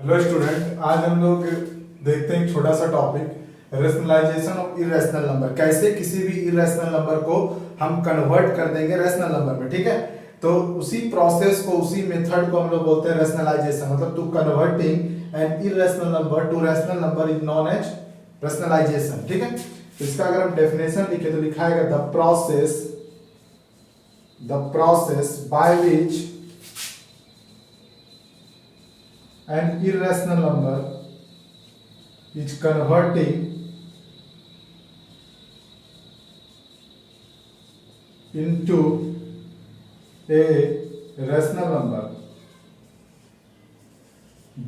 Hello student, आज हम लोग देखते हैं एक छोटा सा topic rationalisation of irrational number. कैसे किसी भी इरेशनल नंबर को हम कन्वर्ट कर देंगे रेशनल नंबर में। ठीक है, तो उसी प्रोसेस को, उसी मेथड को हम लोग बोलते हैं रेशनलाइजेशन। मतलब to converting an irrational number to rational number is known as rationalisation. ठीक है, तो इसका अगर हम डेफिनेशन लिखे तो लिखा है the process by which an irrational number is converting into a rational number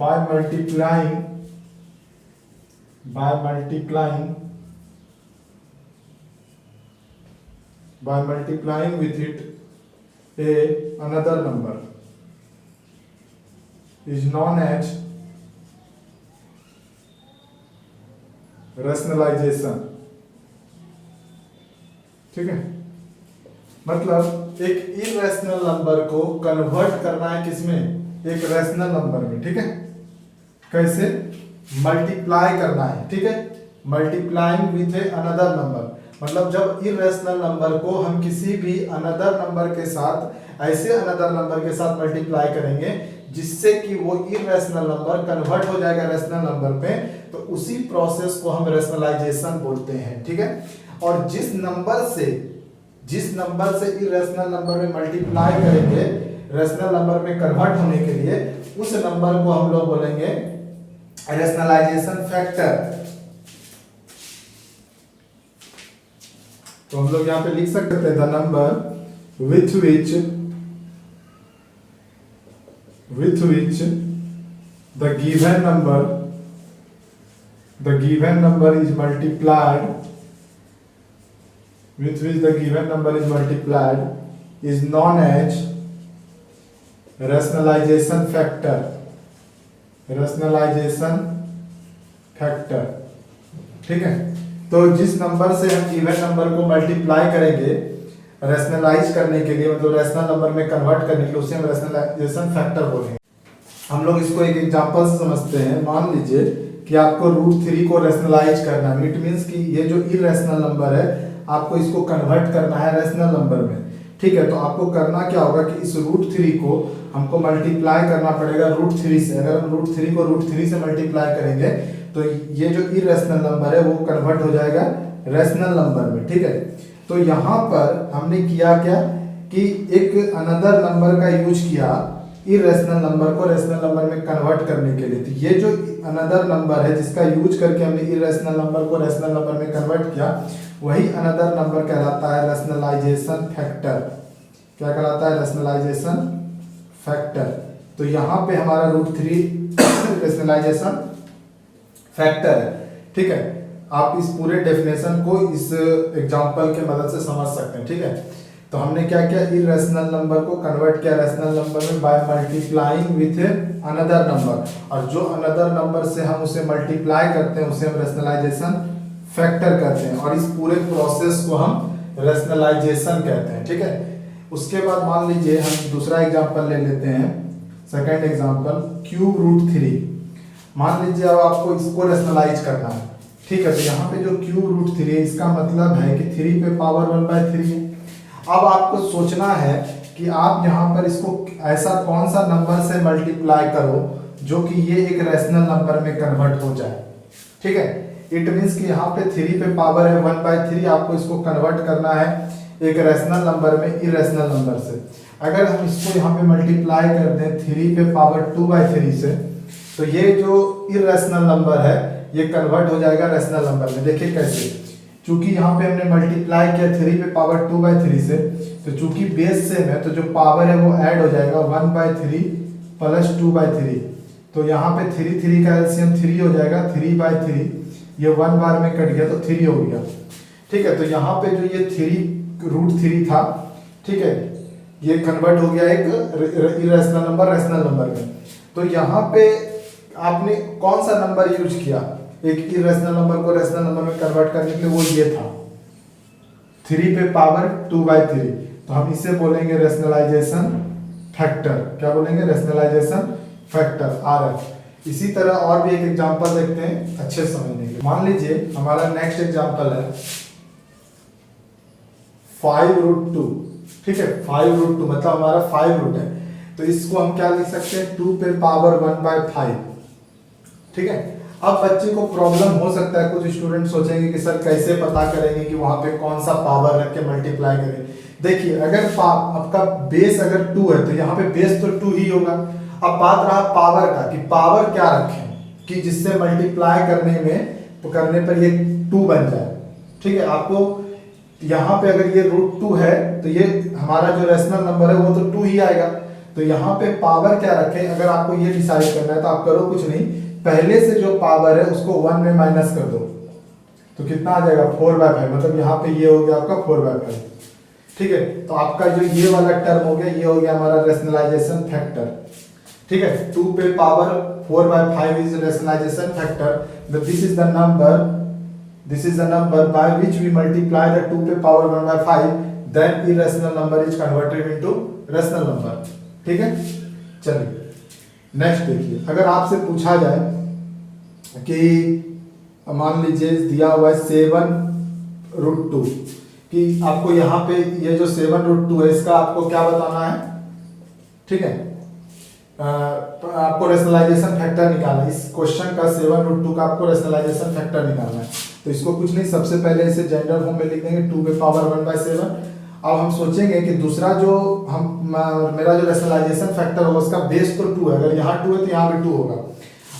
by multiplying with it another number is known as rationalization। ठीक है, मतलब एक इरेशनल नंबर को कन्वर्ट करना है किसमें, एक रैशनल नंबर में। ठीक है, कैसे मल्टीप्लाई करना है। ठीक है, multiplying with a another number, मतलब जब इरेशनल नंबर को हम किसी भी अनदर नंबर के साथ, ऐसे अनदर नंबर के साथ मल्टीप्लाई करेंगे जिससे कि वो इरेशनल नंबर कन्वर्ट हो जाएगा रैशनल नंबर पे, तो उसी प्रोसेस को हम रैशनलाइजेशन बोलते हैं। ठीक है, और जिस नंबर से इरेशनल नंबर में मल्टीप्लाई करेंगे रैशनल नंबर में कन्वर्ट होने के लिए, उस नंबर को हम लोग बोलेंगे रैशनलाइजेशन फैक्टर। तो हम लोग यहाँ पे लिख सकते हैं the number with which the given number is multiplied, with which the given number is multiplied is known as rationalization factor। ठीक है, तो जिस नंबर से हम गिवन नंबर को मल्टीप्लाई करेंगे रैशनलाइज करने के लिए, मतलब रैशनल नंबर में कन्वर्ट करने के लिए, उसे हम रैशनलाइजेशन फैक्टर बोलेंगे। हम लोग इसको एक एग्जांपल से समझते हैं। मान लीजिए कि आपको √3 को रैशनलाइज करना है, इट मींस कि ये जो इरेशनल नंबर है आपको इसको कन्वर्ट करना है रैशनल नंबर में। ठीक है, तो आपको करना क्या होगा कि इस √3 को हमको मल्टीप्लाई करना पड़ेगा √3 से। अगर हम √3 को √3 से मल्टीप्लाई करेंगे तो ये जो इरेशनल नंबर है वो कन्वर्ट हो जाएगा रैशनल नंबर में। ठीक है, तो यहाँ पर हमने किया क्या कि एक अनदर नंबर का यूज किया इरेशनल नंबर को रैशनल नंबर में कन्वर्ट करने के लिए। तो ये जो अनदर नंबर है जिसका यूज करके हमने इरेशनल नंबर को रैशनल नंबर में कन्वर्ट किया, वही अनदर नंबर कहलाता है रैशनलाइजेशन फैक्टर। क्या कहलाता है? Rationalisation factor. तो यहाँ पे हमारा √3 रैशनलाइजेशन फैक्टर है। ठीक है, आप इस पूरे डेफिनेशन को इस एग्जांपल के मदद से समझ सकते हैं। ठीक है, तो हमने क्या किया, इरेशनल नंबर को कन्वर्ट किया रैशनल नंबर में by multiplying with another number, और जो अनदर नंबर से हम उसे मल्टीप्लाई करते हैं उसे हम रैशनलाइजेशन फैक्टर कहते हैं, और इस पूरे प्रोसेस को हम रैशनलाइजेशन कहते हैं। ठीक है, उसके बाद मान लीजिए हम दूसरा एग्जांपल ले लेते हैं, सेकंड एग्जांपल √3। मान लीजिए अब आपको इसको रैशनलाइज करना है। ठीक है, तो यहाँ पे जो √3 है इसका मतलब है कि 3 पे पावर 1/3 है। अब आपको सोचना है कि आप यहाँ पर इसको ऐसा कौन सा नंबर से मल्टीप्लाई करो जो कि ये एक रैशनल नंबर में कन्वर्ट हो जाए। ठीक है, इट मींस कि यहाँ पे 3 पे पावर है 1/3, आपको इसको कन्वर्ट करना है एक रैशनल नंबर में इरेशनल नंबर से। अगर हम इसको यहाँ पे मल्टीप्लाई कर दें 3 पे पावर 2/3 से, तो ये जो इरेशनल नंबर है ये कन्वर्ट हो जाएगा रैशनल नंबर में। देखिए कैसे, चूंकि यहाँ पे हमने मल्टीप्लाई किया 3 पे पावर 2/3 से, तो चूंकि बेस सेम है तो जो पावर है वो ऐड हो जाएगा 1/3 प्लस 2/3। तो यहाँ पे 3 का एलसीएम 3 हो जाएगा, 3/3 ये 1 बार में कट गया तो 3 हो गया। ठीक है, तो यहाँ पे जो ये √3 था, ठीक है, ये कन्वर्ट हो गया एक इरेशनल नंबर रैशनल नंबर में। तो यहाँ पे आपने कौन सा नंबर यूज किया एक इरेशनल नंबर को रैशनल नंबर में कन्वर्ट करने के लिए? वो ये था 3 पे पावर 2/3। तो हम इसे बोलेंगे रैशनलाइजेशन फैक्टर। क्या बोलेंगे? Rationalisation factor RF। इसी तरह और भी एक एग्जांपल देखते हैं अच्छे से समझने के लिए। मान लीजिए हमारा नेक्स्ट एग्जांपल है 5√2। ठीक है, 5√2 मतलब हमारा 5 रूट है, तो इसको हम क्या लिख सकते हैं 2 पे पावर 1/5। ठीक है, अब बच्चे को प्रॉब्लम हो सकता है, कुछ स्टूडेंट सोचेंगे कि सर कैसे पता करेंगे कि वहां पे कौन सा पावर रख के मल्टीप्लाई करें। देखिए अगर आपका बेस अगर 2 है तो यहाँ पे बेस तो 2 ही होगा। अब बात रहा पावर का कि पावर क्या रखें कि जिससे मल्टीप्लाई करने पर ये 2 बन जाए। ठीक है, आपको यहाँ पे अगर ये √2 है तो ये हमारा जो रेशनल नंबर है वो तो 2 ही आएगा। तो यहाँ पे पावर क्या रखें, अगर आपको ये डिसाइड करना है तो आप करो कुछ नहीं, पहले से जो पावर है उसको 1 में माइनस कर दो तो कितना आ जाएगा 4/5। मतलब यहाँ पे ये हो गया आपका 4/5। ठीक है, तो आपका जो ये वाला टर्म हो गया ये हो गया हमारा रेशनलाइजेशन फैक्टर। ठीक है, 2 पे power 4/5 is rationalisation factor. This is the number by which we multiply the 2 पे power 1/5, then irrational number is converted into rational number. ठीक है, चलिए नेक्स्ट देखिए, अगर आपसे पूछा जाए कि मान लीजिए दिया हुआ है 7√2 कि आपको यहाँ पे ये जो 7√2 है इसका आपको क्या बताना है। ठीक है, आपको रेशनलाइजेशन फैक्टर निकालना है। इस क्वेश्चन का 7√2 का आपको रेशनलाइजेशन फैक्टर निकालना है। तो इसको कुछ नहीं, सबसे पहले इसे जनरल फॉर्म में लिख देंगे 2 पे पावर 1/7। अब हम सोचेंगे कि दूसरा जो मेरा जो रेशनलाइजेशन फैक्टर होगा उसका बेस तो 2 है, अगर यहाँ 2 है तो यहाँ भी 2 होगा।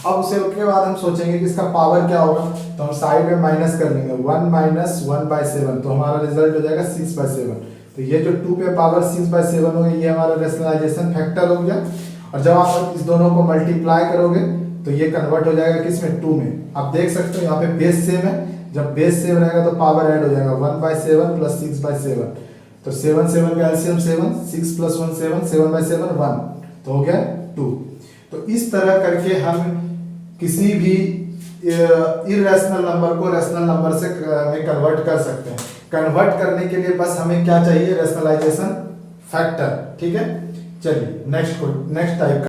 अब उसे के बाद हम सोचेंगे कि इसका पावर क्या होगा, तो हम साइड में माइनस कर लेंगे 1 माइनस 1/7, तो हमारा रिजल्ट हो जाएगा 6/7। तो ये जो 2 पे पावर 6/7 हो गया ये हमारा रेशनलाइजेशन फैक्टर हो गया। और जब आप इस दोनों को मल्टीप्लाई करोगे तो ये कन्वर्ट हो जाएगा किस में 2 में। आप देख सकते हो यहाँ पे बेस सेम है, जब बेस सेम रहेगा तो पावर ऐड हो जाएगा 1/7 प्लस 6/7। तो 7 7 का एलसीएम 7, 6 + 1 7, 7/7 1, तो हो गया 2। तो इस तरह करके हम किसी भी इरेशनल नंबर को रेशनल नंबर से में कन्वर्ट कर सकते हैं। कन्वर्ट करने के लिए बस हमें क्या चाहिए, रेशनलाइजेशन फैक्टर। ठीक है, चलिए नेक्स्ट टाइप का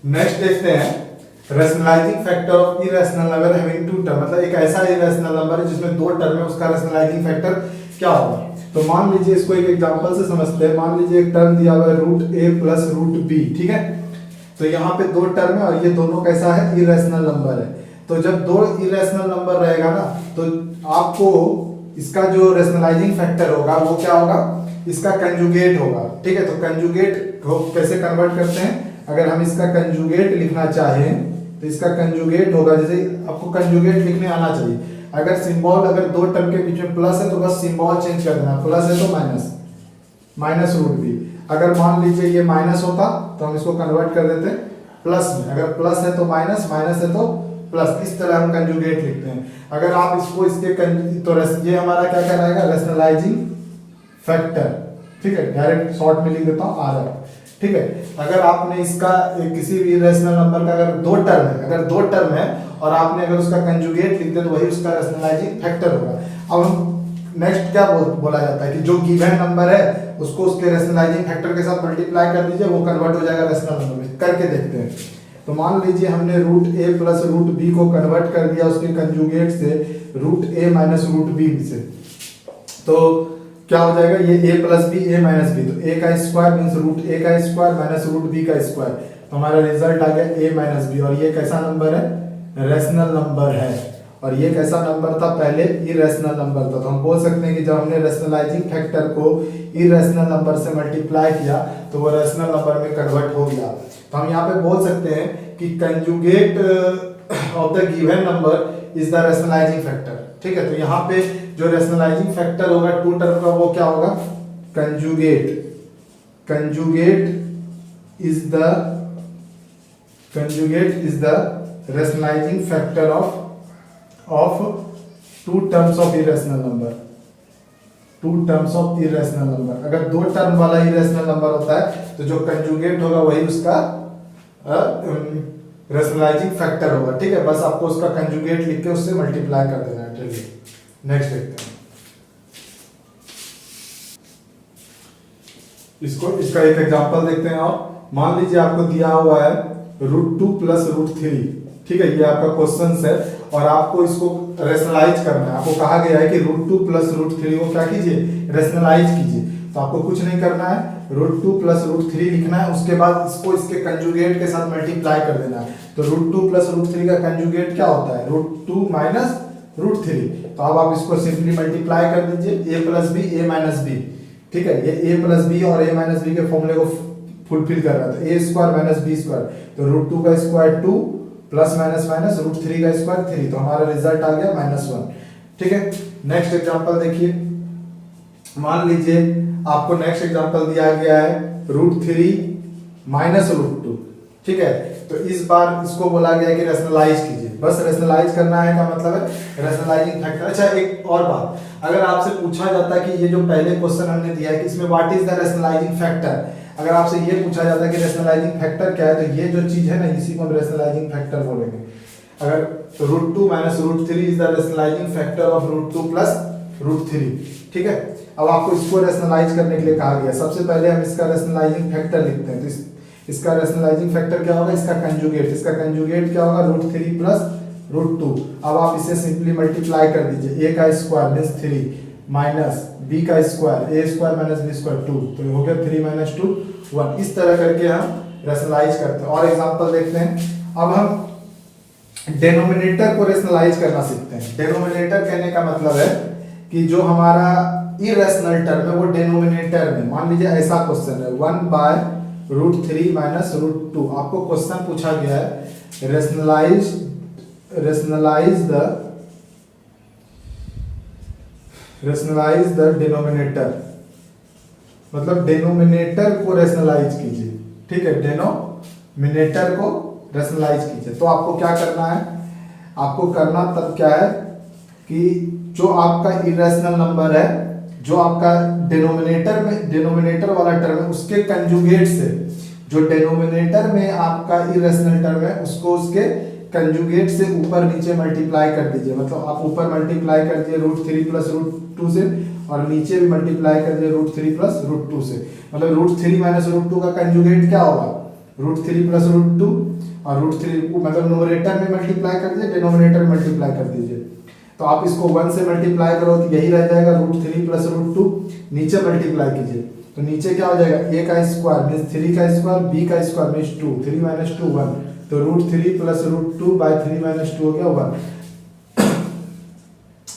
नेक्स्ट देखते हैं rationalising factor of irrational number having 2 term. मतलब एक ऐसा इरेशनल नंबर है जिसमें 2 टर्म है, उसका रेशनलाइजिंग फैक्टर क्या होगा। तो मान लीजिए इसको एक एग्जांपल से समझते हैं। मान लीजिए एक टर्म दिया हुआ है √a प्लस √b। ठीक है, तो यहाँ पे 2 टर्म है और ये दोनों कैसा है, इरेशनल नंबर है। तो जब 2 इरेशनल नंबर रहेगा ना तो आपको इसका जो रेशनलाइजिंग फैक्टर होगा वो क्या होगा, इसका कंजुगेट होगा। ठीक है, तो कंजुगेट कैसे कन्वर्ट करते हैं, अगर हम इसका कंजुगेट लिखना चाहें तो इसका कंजुगेट होगा, जैसे आपको कंजुगेट लिखने आना चाहिए। अगर सिंबल अगर 2 टर्म के बीच में प्लस है तो बस सिंबल चेंज कर देना, प्लस है तो माइनस √b। अगर मान लीजिए ये माइनस होता तो हम इसको कन्वर्ट कर देते प्लस में, अगर प्लस है तो माइनस, माइनस है तो प्लस। इस तरह हम कंजुगेट लिखते हैं। अगर आप इसको इसके तो ये हमारा क्या कहलाएगा, रेशनलाइजिंग फैक्टर। ठीक है, डायरेक्ट शॉर्ट में लिख देता हूँ आर। ठीक है, अगर आपने इसका किसी भी रेशनल नंबर का अगर 2 टर्म है और आपने अगर उसका कंजुगेट लिख दिया तो वही उसका रेशनलाइजिंग फैक्टर होगा। अब हम नेक्स्ट क्या बोला जाता है कि जो गिवन नंबर है उसको उसके रेशनलाइजिंग फैक्टर के साथ मल्टीप्लाई कर दीजिए, वो कन्वर्ट हो जाएगा रेशनल नंबर में। करके देखते हैं। तो मान लीजिए हमने √a प्लस √b को कन्वर्ट कर दिया उसके कंजुगेट से √a माइनस √b से, तो क्या हो जाएगा, ये a plus b a minus b। तो a का स्क्वायर मीन्स √a का स्क्वायर माइनस √b का स्क्वायर, तो हमारा रिजल्ट आ गया a माइनस b। और ये कैसा नंबर है, रेशनल नंबर है। और ये कैसा नंबर था, पहले इरेशनल नंबर था। तो हम बोल सकते हैं कि जब हमने रेशनलाइजिंग फैक्टर को इरेशनल नंबर से मल्टीप्लाई किया तो वो रेशनल नंबर में कन्वर्ट हो गया। तो हम यहाँ पे बोल सकते हैं कि conjugate of the given number is the rationalising factor. ठीक है, तो यहाँ पे जो रेशनलाइजिंग फैक्टर होगा 2 टर्म का वो क्या होगा, conjugate is the rationalising factor of 2 terms of irrational number. 2 terms of irrational number, अगर 2 टर्म वाला इरेशनल नंबर होता है तो जो कंजुगेट होगा वही उसका रेशनलाइजिंग फैक्टर होगा। ठीक है, बस आपको उसका कंजुगेट लिख के उससे मल्टीप्लाई कर देना है। चलिए नेक्स्ट देखते हैं। इसका एक एग्जांपल देखते हैं। और मान लीजिए आपको दिया हुआ है √2 प्लस √3। ठीक है, ये आपका क्वेश्चन है और आपको इसको रेशनलाइज करना है। आपको कहा गया है कि √2 प्लस √3 को क्या कीजिए, रेशनलाइज कीजिए। तो आपको कुछ नहीं करना है, √2 प्लस √3 लिखना है, उसके बाद इसको इसके कंजुगेट के साथ मल्टीप्लाई कर देना है। तो √2 प्लस √3 का कंजुगेट क्या होता है, √2 माइनस √3। तो अब आप इसको सिंपली मल्टीप्लाई कर दीजिए, a plus B a minus B. ठीक है, ये a प्लस बी और a माइनस बी के फॉर्मूले को फुलफिल कर रहा था, a square minus b square. तो √2 का स्क्वायर 2 प्लस माइनस माइनस √3 का स्क्वायर 3। तो हमारा रिजल्ट आ गया -1। ठीक है, नेक्स्ट एग्जांपल देखिए। मान लीजिए आपको नेक्स्ट एग्जांपल दिया गया है √3 माइनस √2। ठीक है, तो इस बार इसको बोला गया है कि रेशनलाइज कीजिए। बस रेशनलाइज करना है का मतलब है रेशनलाइजिंग फैक्टर। अच्छा, एक और बात, अगर आपसे पूछा जाता कि ये जो पहले क्वेश्चन हमने दिया है कि इसमें what is the rationalising factor, अगर आपसे ये पूछा जाता है कि रेशनलाइजिंग फैक्टर क्या है, तो ये जो चीज है ना, इसी को हम रेशनलाइजिंग फैक्टर बोलेंगे। अगर √2 minus √3 is the rationalising factor of √2 plus √3। ठीक है, अब आपको इसको रेशनलाइज करने के लिए कहा गया। सबसे पहले हम इसका रेशनलाइजिंग फैक्टर लिखते हैं। तो इसका रेशनलाइजिंग फैक्टर क्या होगा, इसका कंजुगेट। इसका कंजुगेट क्या होगा, √3 प्लस √2। अब आप इसे सिंपली मल्टीप्लाई कर दीजिए, a का स्क्वायर मींस 3 माइनस b का square a square minus b square 2। तो ये हो गया 3 माइनस 2 1। इस तरह करके हम रेशनलाइज करते हैं। और एग्जांपल देखते हैं। अब हम डिनोमिनेटर को रेशनलाइज करना सीखते हैं। डिनोमिनेटर कहने का मतलब है कि जो हमारा इरेशनल टर्म है वो डिनोमिनेटर में, मान लीजिए ऐसा क्वेश्चन है 1/√3 माइनस √2। आपको क्वेश्चन पूछा गया है रेशनलाइज द डिनोमिनेटर, मतलब डिनोमिनेटर को रेशनलाइज कीजिए। ठीक है, डिनोमिनेटर को रेशनलाइज कीजिए। तो आपको क्या करना है, आपको करना तब क्या है कि जो आपका इरेशनल नंबर है, जो आपका डिनोमिनेटर वाला टर्म है, उसके कंजुगेट से, जो डिनोमिनेटर में आपका इरेशनल टर्म है उसको उसके कंजुगेट से ऊपर नीचे मल्टीप्लाई कर दीजिए। मतलब आप ऊपर मल्टीप्लाई कर दीजिए √3 प्लस √2 से, और नीचे भी मल्टीप्लाई कर दीजिए √3 प्लस √2 से। मतलब √3 माइनस √2 का कंजुगेट क्या होगा, √3 प्लस √2, और √3 मतलब न्यूमरेटर में मल्टीप्लाई कर दीजिए, डिनोमिनेटर में मल्टीप्लाई कर दीजिए। तो आप इसको 1 से मल्टीप्लाई करो तो यही रह जाएगा √3 प्लस √2। नीचे मल्टीप्लाई कीजिए तो नीचे क्या हो जाएगा, a का स्क्वायर मींस 3 का स्क्वायर, b का स्क्वायर मींस 2, 3 माइनस 2 1। तो √3 प्लस √2 बाय 3 माइनस 2 हो गया 1।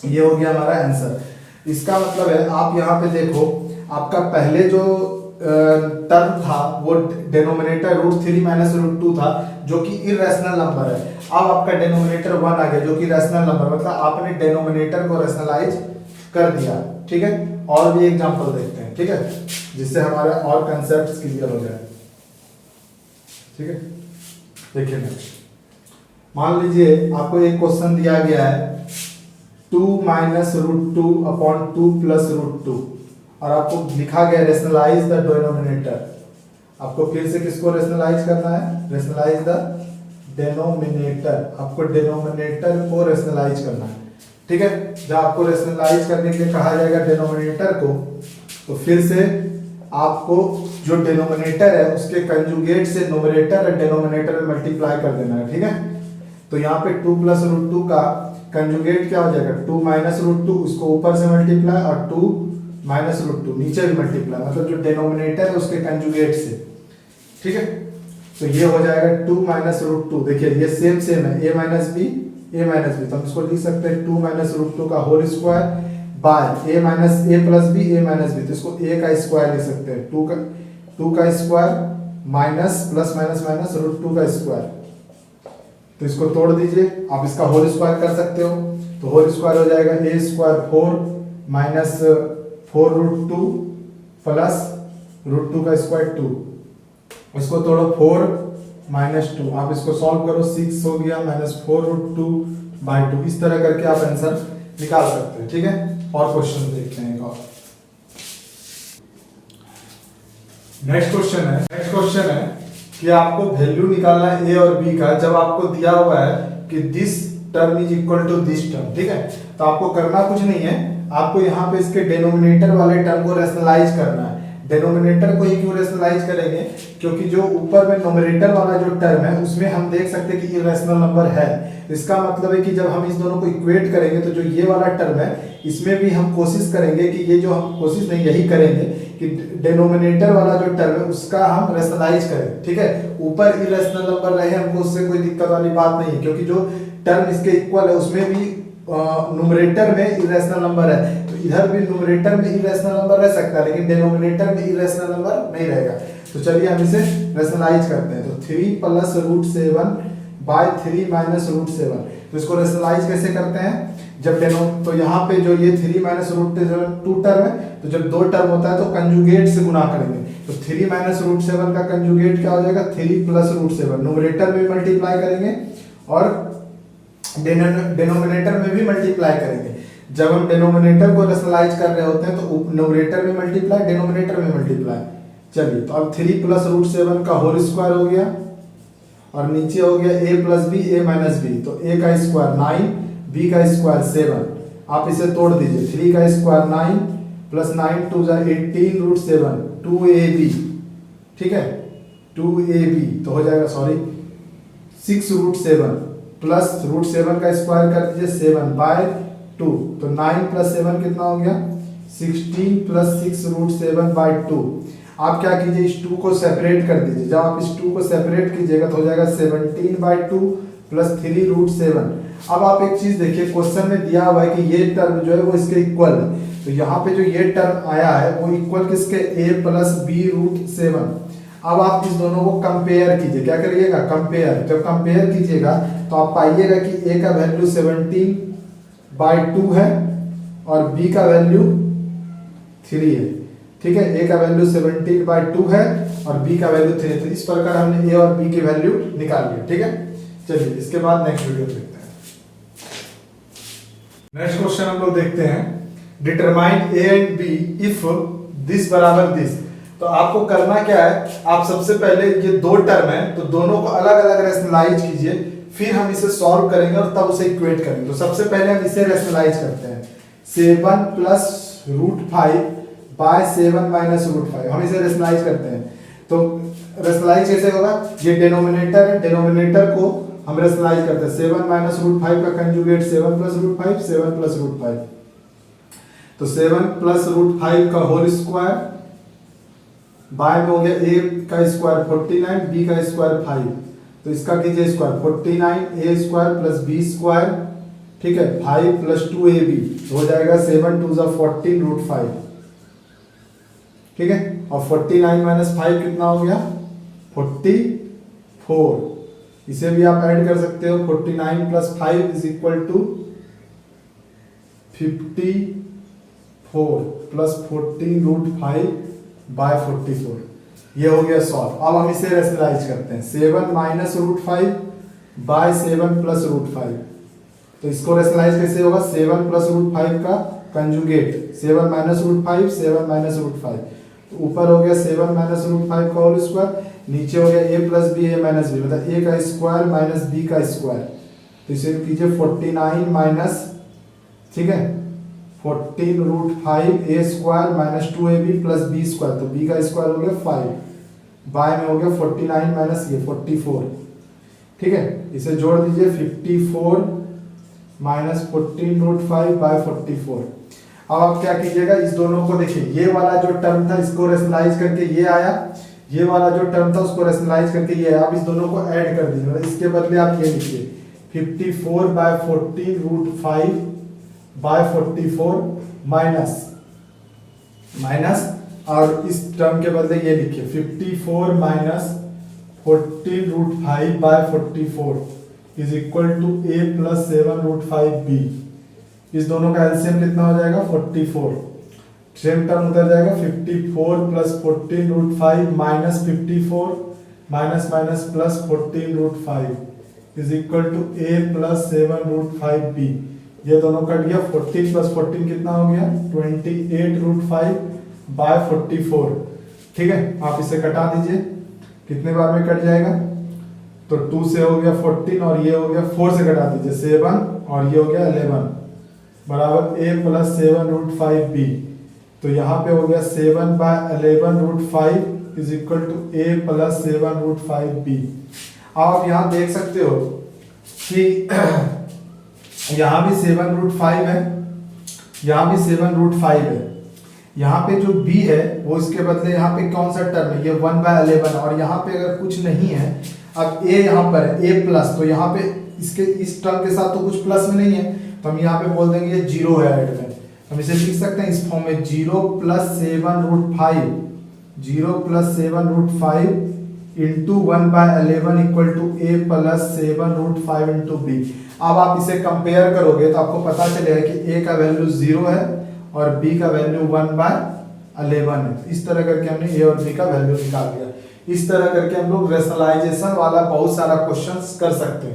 ये हो गया हमारा आंसर। इसका मतलब है आप यहाँ पे देखो, आपका पहले जो टर्म था वो डिनोमिनेटर √3 माइनस √2 था, जो कि इरेशनल नंबर है। अब आपका डिनोमिनेटर 1 आ गया जो कि रैशनल नंबर, मतलब आपने डिनोमिनेटर को रैशनलाइज कर दिया। ठीक है, और भी एग्जांपल देखते हैं। ठीक है, जिससे हमारा और कंसेप्ट्स क्लियर हो जाए। ठीक है, देखिए मान लीजिए आपको एक क्वेश्चन दिया गया है 2 माइनस √2 अपॉन 2 प्लस √2, और आपको लिखा गया रेशनलाइज द डिनोमिनेटर। आपको फिर से किसको रेशनलाइज करना है, रेशनलाइज द डिनोमिनेटर। आपको डिनोमिनेटर को रेशनलाइज करना है। ठीक है, जब आपको रेशनलाइज करने के लिए कहा जाएगा डिनोमिनेटर को, तो फिर से आपको जो डिनोमिनेटर है उसके कंजुगेट से न्यूमरेटर और डिनोमिनेटर में मल्टीप्लाई कर देना है। ठीक है, तो यहाँ पे 2 प्लस √2 का कंजुगेट क्या हो जाएगा, 2 माइनस √2, उसको ऊपर से मल्टीप्लाई, और 2 माइनस √2 नीचे भी मल्टीप्लाई, मतलब जो डिनोमिनेटर है उसके कंजुगेट से। ठीक है, तो ये हो जाएगा 2 माइनस √2। देखिए ये सेम है, a माइनस बी, तो हम इसको लिख सकते हैं 2 माइनस √2 का whole square by a plus B, तो इसको a का स्क्वायर लिख सकते हैं, 2 का square minus plus minus minus √2 का स्क्वायर। तो इसको तोड़ दीजिए, आप इसका होल स्क्वायर कर सकते हो। तो होल स्क्वायर हो जाएगा a स्क्वायर 4 माइनस 4√2 प्लस √2 का स्क्वायर 2। इसको तोड़ो 4 माइनस 2, आप इसको सॉल्व करो 6 हो गया माइनस 4√2 बाय 2। इस तरह करके आप आंसर निकाल सकते हैं। ठीक है, और क्वेश्चन देखते हैं एक और। नेक्स्ट क्वेश्चन है कि आपको वैल्यू निकालना है a और b का, जब आपको दिया हुआ है कि this term is equal to this term. ठीक है, तो आपको करना कुछ नहीं है, आपको यहाँ पे इसके डिनोमिनेटर वाले टर्म को रैशनलाइज करना है। डिनोमिनेटर को ही क्यों रेशनलाइज करेंगे, क्योंकि जो ऊपर में न्यूमरेटर वाला जो टर्म है उसमें हम देख सकते हैं कि इरेशनल नंबर है। इसका मतलब है कि जब हम इस दोनों को इक्वेट करेंगे तो जो ये वाला टर्म है इसमें भी हम कोशिश करेंगे कि ये जो हम कोशिश नहीं यही करेंगे कि डिनोमिनेटर वाला जो टर्म है उसका हम रेशनलाइज करें। ठीक है, ऊपर इरेशनल नंबर रहे हमको उससे कोई दिक्कत वाली बात नहीं है, क्योंकि जो टर्म इसके इक्वल है उसमें भी न्यूमरेटर में इरेशनल नंबर है, तो इधर भी न्यूमरेटर में इरेशनल नंबर रह सकता है लेकिन डिनोमिनेटर में इरेशनल नंबर नहीं रहेगा। तो चलिए हम इसे रेशनलाइज करते हैं। तो 3 + √7 / 3 - √7, तो इसको रेशनलाइज कैसे करते हैं, जब तो यहाँ पे जो ये 3 - √7 टू टर्म है, तो जब दो टर्म होता है तो कंजुगेट से गुना करेंगे। तो 3 - √7 का कंजुगेट क्या हो जाएगा, 3 + √7, न्यूमरेटर में मल्टीप्लाई करेंगे और डिनोमिनेटर में भी मल्टीप्लाई करेंगे। जब हम डिनोमिनेटर को रेशनलाइज कर रहे होते हैं तो न्यूमरेटर में मल्टीप्लाई, डिनोमिनेटर में मल्टीप्लाई। चलिए, तो अब 3 + √7 का होल स्क्वायर हो गया और नीचे हो गया a + b a - b, तो a का स्क्वायर 9, b का स्क्वायर 7। आप इसे तोड़ दीजिए, 3 का स्क्वायर 9 + 9 × 2 = 18 √7, 2ab। ठीक है, 2ab तो हो जाएगा, सॉरी 6 √7 प्लस √7 का स्क्वायर कर दीजिए 7/2, तो 9 + 7 कितना हो गया, 16 + 6 √7/2। आप क्या कीजिए, इस 2 को सेपरेट कर दीजिए। जब आप इस 2 को सेपरेट कीजिएगा तो हो जाएगा 17/2 + 3 √7। अब आप एक चीज देखिए, क्वेश्चन में दिया हुआ है कि ये टर्म जो है वो इसके इक्वल है, तो यहाँ पे जो ये टर्म आया है वो इक्वल किसके, a + b √7। अब आप इस दोनों को कंपेयर कीजिए, क्या करिएगा, कंपेयर। जब कंपेयर कीजिएगा तो आप पाइएगा कि a का वैल्यू 17/2 है और b का वैल्यू 3 है। ठीक है, a का वैल्यू 17/2 है और b का वैल्यू 3 है। तो इस प्रकार हमने a और b की वैल्यू निकाल ली। ठीक है, चलिए इसके बाद नेक्स्ट वीडियो देखते हैं। नेक्स्ट क्वेश्चन हम लोग देखते हैं, determine a and b if this बराबर दिस। तो आपको करना क्या है, आप सबसे पहले ये दो टर्म है तो दोनों को अलग अलग रेशनलाइज कीजिए, फिर हम इसे सॉल्व करेंगे और तब उसे इक्वेट करेंगे। तो सबसे पहले हम इसे रेशनलाइज करते हैं, 7 + √5 / 7 - √5, हम इसे रेशनलाइज करते हैं। तो रेशनलाइज कैसे होगा, ये डिनोमिनेटर है, डिनोमिनेटर को हम रेशनलाइज करते हैं। 7 - √5 का कंजुगेट 7 + √5, 7 + √5, तो 7 + √5 का होल स्क्वायर, बाय में हो गया a का स्क्वायर 49, b का स्क्वायर 5, तो इसका कीजिए square 49 a square + b square. ठीक है, 5 + 2ab हो जाएगा 7 × 2 = 14 √5। ठीक है, और 49 - 5 कितना हो गया, 44। इसे भी आप ऐड कर सकते हो, 49 + 5 = 54 + 14 √5/44। ये हो गया सॉल्व। अब हम इसे रेशनलाइज करते हैं, 7 - √5 / 7 + √5। तो इसको रेशनलाइज कैसे होगा, 7 + √5 का कंजुगेट 7 - √5, 7 - √5, तो ऊपर हो गया 7 - √5 का होल स्क्वायर, नीचे हो गया a + b a - b, मतलब a का स्क्वायर माइनस b का स्क्वायर। तो इसे कीजिए 49 माइनस, ठीक है, 14 √5 a square minus 2ab + b square, तो b का स्क्वायर हो गया 5, बाय में हो गया 49 माइनस ये 44। ठीक है, इसे जोड़ दीजिए 54 माइनस 14 √5/44। अब आप क्या कीजिएगा, इस दोनों को देखिए, ये वाला जो टर्म था इसको रेशनलाइज करके ये आया, ये वाला जो टर्म था उसको रेशनलाइज करके ये आया। आप इस दोनों को ऐड कर दीजिए, मतलब इसके बदले आप ये लिखिए 54/14 √5/44 माइनस और इस टर्म के बदले ये लिखिए 54 minus 14 √5/44 is equal to a + 7 √5b। इस दोनों का एलसीएम कितना हो जाएगा, 44। सेम टर्म उधर जाएगा, 54 + 14 √5 minus 54 minus minus plus 14 √5 is equal to a + 7 √5b। ये दोनों कट गया, 14 + 14 कितना हो गया, 28 √5/44। ठीक है, आप इसे कटा दीजिए, कितने बार में कट जाएगा, तो 2 से हो गया 14 और ये हो गया 4 से कटा दीजिए 7 और ये हो गया 11 बराबर a + 7 √5b तो यहाँ पे हो गया 7/11√5 is equal to a plus 7√5b। आप यहाँ देख सकते हो कि यहाँ भी 7√5 है, यहाँ भी 7√5 है। यहाँ पे जो b है वो इसके बदले यहाँ पे कौन सा टर्म है, ये 1/11, और यहाँ पे अगर कुछ नहीं है, अब a यहाँ पर है a प्लस, तो यहाँ पे इसके इस टर्म के साथ तो कुछ प्लस में नहीं है, तो हम यहाँ पे बोल देंगे ये 0 है ऐड में। हम इसे लिख सकते हैं इस फॉर्म में 0 + 7√5 into 1/11 equal to a plus 7√5 into b। अब आप इसे कंपेयर करोगे तो आपको पता चलेगा कि a का वैल्यू 0 है और b का वैल्यू 1/11 है। इस तरह करके हमने a और b का वैल्यू निकाल दिया। इस तरह करके हम लोग रेशनलाइजेशन वाला बहुत सारा क्वेश्चंस कर सकते हैं।